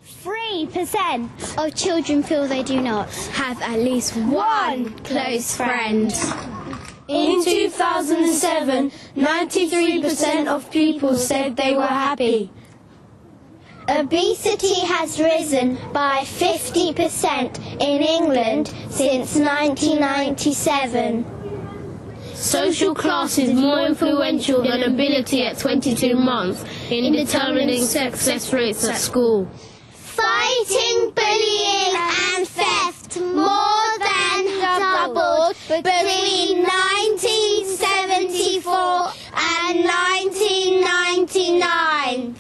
3% of children feel they do not have at least one close friend. In 2007, 93% of people said they were happy. Obesity has risen by 50% in England since 1997. Social class is more influential than ability at 22 months in determining success rates at school. Fighting bullying and theft more than doubled between 1974 and 1999.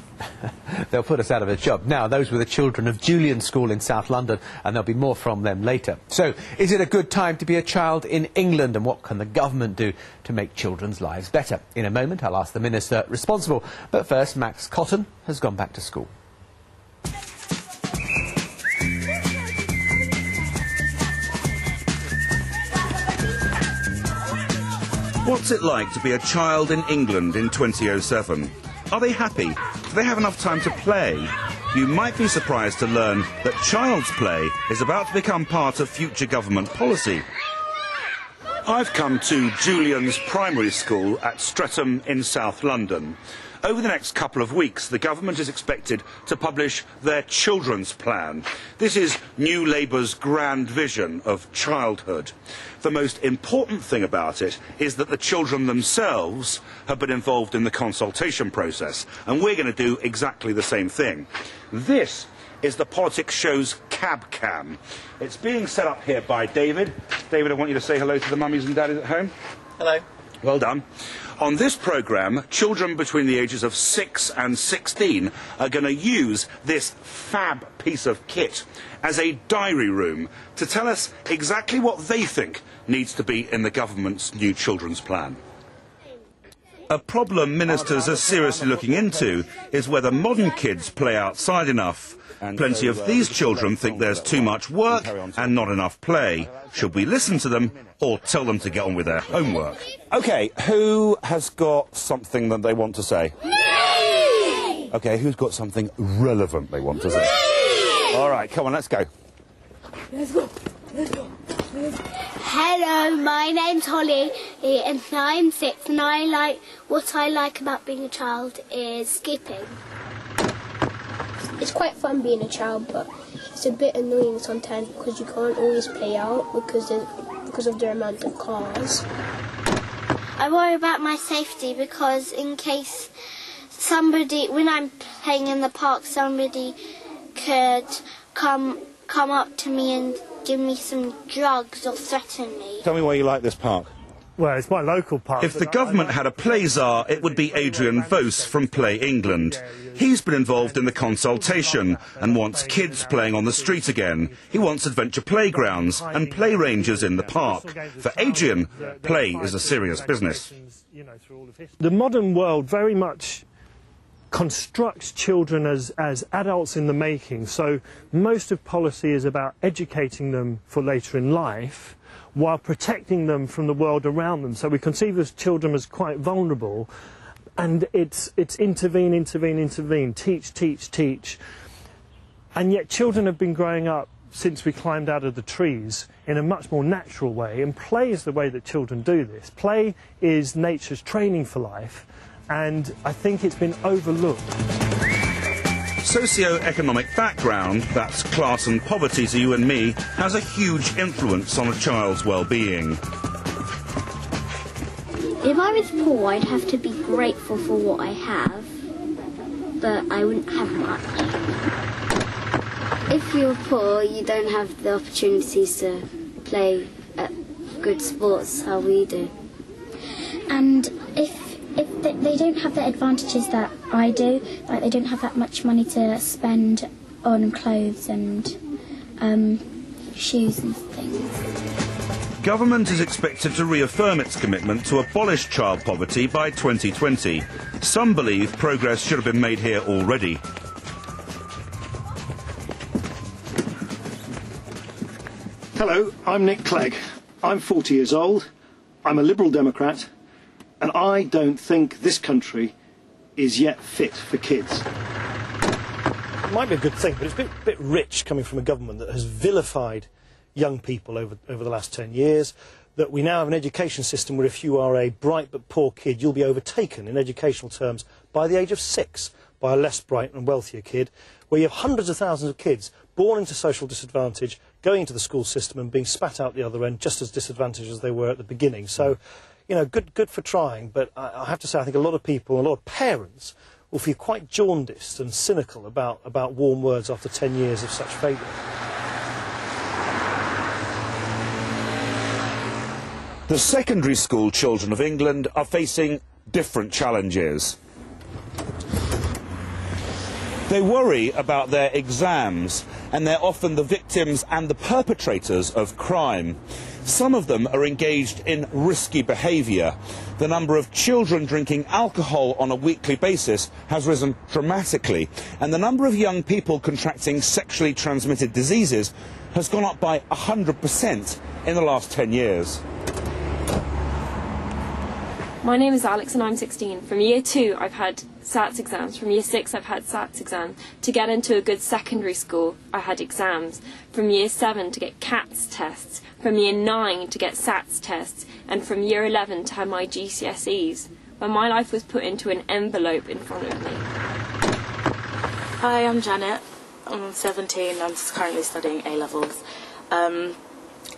They'll put us out of a job. Now, those were the children of Julian School in South London, and there'll be more from them later. So, is it a good time to be a child in England, and what can the government do to make children's lives better? In a moment, I'll ask the minister responsible. But first, Max Cotton has gone back to school. What's it like to be a child in England in 2007? Are they happy? Do they have enough time to play? You might be surprised to learn that child's play is about to become part of future government policy. I've come to Julian's primary school at Streatham in South London. Over the next couple of weeks, the government is expected to publish their children's plan. This is New Labour's grand vision of childhood. The most important thing about it is that the children themselves have been involved in the consultation process, and we're going to do exactly the same thing. This is the politics show's cab cam. It's being set up here by David. David, I want you to say hello to the mummies and daddies at home. Hello. Well done. On this programme, children between the ages of 6 and 16 are going to use this fab piece of kit as a diary room to tell us exactly what they think needs to be in the government's new children's plan. A problem ministers are seriously looking into is whether modern kids play outside enough. Plenty of these children think there's too much work and not enough play. Should we listen to them or tell them to get on with their homework? OK, who has got something that they want to say? Me! OK, who's got something relevant they want to say? Me! All right, come on, let's go. Let's go. Let's go. Hello, my name's Holly and I'm 6 and what I like about being a child is skipping. It's quite fun being a child, but it's a bit annoying sometimes because you can't always play out because of the amount of cars. I worry about my safety because in case when I'm playing in the park, somebody could come up to me and give me some drugs or threaten me. Tell me why you like this park. Well, it's my local park. If the government had a play czar, it would be Adrian Vos from Play England. He's been involved in the consultation and wants kids playing on the street again. He wants adventure playgrounds and play ranges in the park. For Adrian, play is a serious business. The modern world very much constructs children as adults in the making, so most of policy is about educating them for later in life while protecting them from the world around them. So we conceive of children as quite vulnerable, and it's intervene, intervene, intervene, teach, teach, teach. And yet children have been growing up since we climbed out of the trees in a much more natural way, and play is the way that children do this. Play is nature's training for life, and I think it's been overlooked. Socio-economic background, that's class and poverty to you and me, has a huge influence on a child's well-being. If I was poor, I'd have to be grateful for what I have, but I wouldn't have much. If you're poor, you don't have the opportunities to play at good sports how we do. And if they don't have the advantages that I do, like they don't have that much money to spend on clothes and shoes and things. Government is expected to reaffirm its commitment to abolish child poverty by 2020. Some believe progress should have been made here already. Hello, I'm Nick Clegg. I'm 40 years old. I'm a Liberal Democrat, and I don't think this country is yet fit for kids. might be a good thing, but it's a bit rich coming from a government that has vilified young people over the last 10 years, that we now have an education system where if you are a bright but poor kid, you'll be overtaken in educational terms by the age of 6 by a less bright and wealthier kid, where you have hundreds of thousands of kids born into social disadvantage, going into the school system and being spat out the other end just as disadvantaged as they were at the beginning. So, you know, good for trying, but I have to say I think a lot of people, a lot of parents will feel quite jaundiced and cynical about warm words after 10 years of such failure. The secondary school children of England are facing different challenges. They worry about their exams, and they're often the victims and the perpetrators of crime. Some of them are engaged in risky behaviour. The number of children drinking alcohol on a weekly basis has risen dramatically, and the number of young people contracting sexually transmitted diseases has gone up by 100% in the last 10 years. My name is Alex and I'm 16. From year 2 I've had SATs exams. From year 6 I've had SATs exams. To get into a good secondary school I had exams. From year 7 to get CATS tests. From year 9 to get SATs tests. And from year 11 to have my GCSEs. When my life was put into an envelope in front of me. Hi, I'm Janet. I'm 17. I'm currently studying A-levels.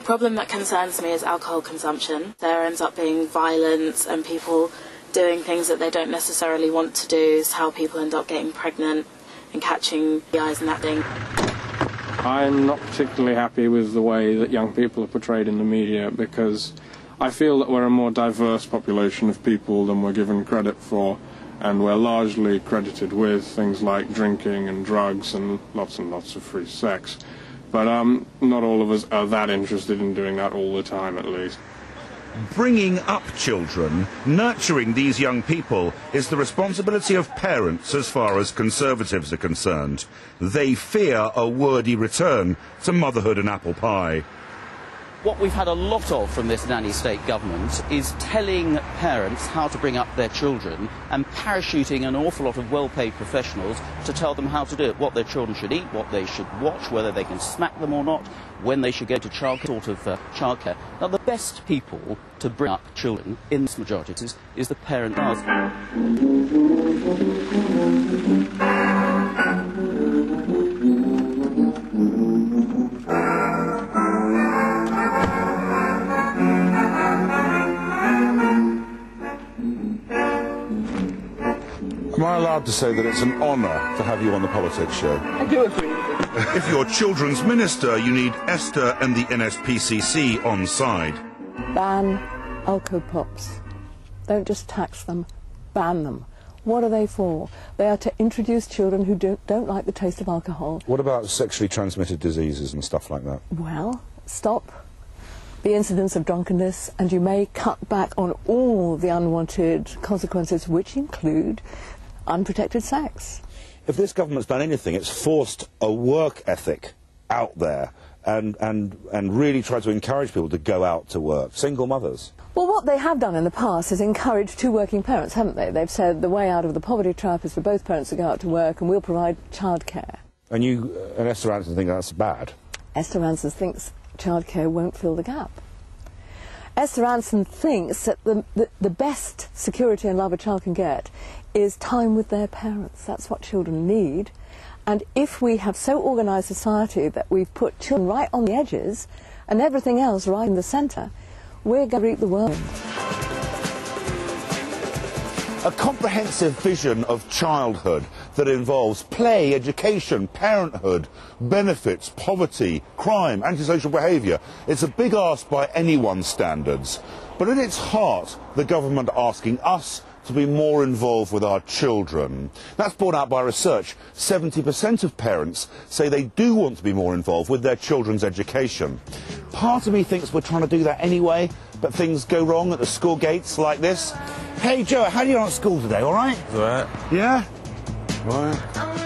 Problem that concerns me is alcohol consumption. There ends up being violence and people doing things that they don't necessarily want to do. Is how people end up getting pregnant and catching PIs and that thing. I'm not particularly happy with the way that young people are portrayed in the media because I feel that we're a more diverse population of people than we're given credit for, and we're largely credited with things like drinking and drugs and lots of free sex. But not all of us are that interested in doing that all the time, at least. Bringing up children, nurturing these young people, is the responsibility of parents as far as Conservatives are concerned. They fear a wordy return to motherhood and apple pie. What we've had a lot of from this nanny state government is telling parents how to bring up their children and parachuting an awful lot of well-paid professionals to tell them how to do it, what their children should eat, what they should watch, whether they can smack them or not, when they should go to childcare. Now, the best people to bring up children in this majority is the parent. Am I allowed to say that it's an honour to have you on the Politics Show? I do agree. If you're children's minister, you need Esther and the NSPCC on side. Ban alco pops. Don't just tax them, ban them. What are they for? They are to introduce children who don't like the taste of alcohol. What about sexually transmitted diseases and stuff like that? Well, stop the incidence of drunkenness, and you may cut back on all the unwanted consequences, which include unprotected sex. If this government's done anything, it's forced a work ethic out there and really tried to encourage people to go out to work. Single mothers. Well, what they have done in the past is encourage two working parents, haven't they? They've said the way out of the poverty trap is for both parents to go out to work, and we'll provide childcare. And you and Esther Ranson think that's bad? Esther Ranson thinks childcare won't fill the gap. Esther Ranson thinks that the best security and love a child can get is time with their parents. That's what children need. And if we have so organised society that we've put children right on the edges and everything else right in the centre, we're going to reap the world. A comprehensive vision of childhood that involves play, education, parenthood, benefits, poverty, crime, antisocial behaviour. It's a big ask by anyone's standards. But at its heart, the government asking us to be more involved with our children. That's borne out by research. 70% of parents say they do want to be more involved with their children's education. Part of me thinks we're trying to do that anyway, but things go wrong at the school gates like this. Hey Joe, how do you get on at school today, all right? All right. Yeah? All right.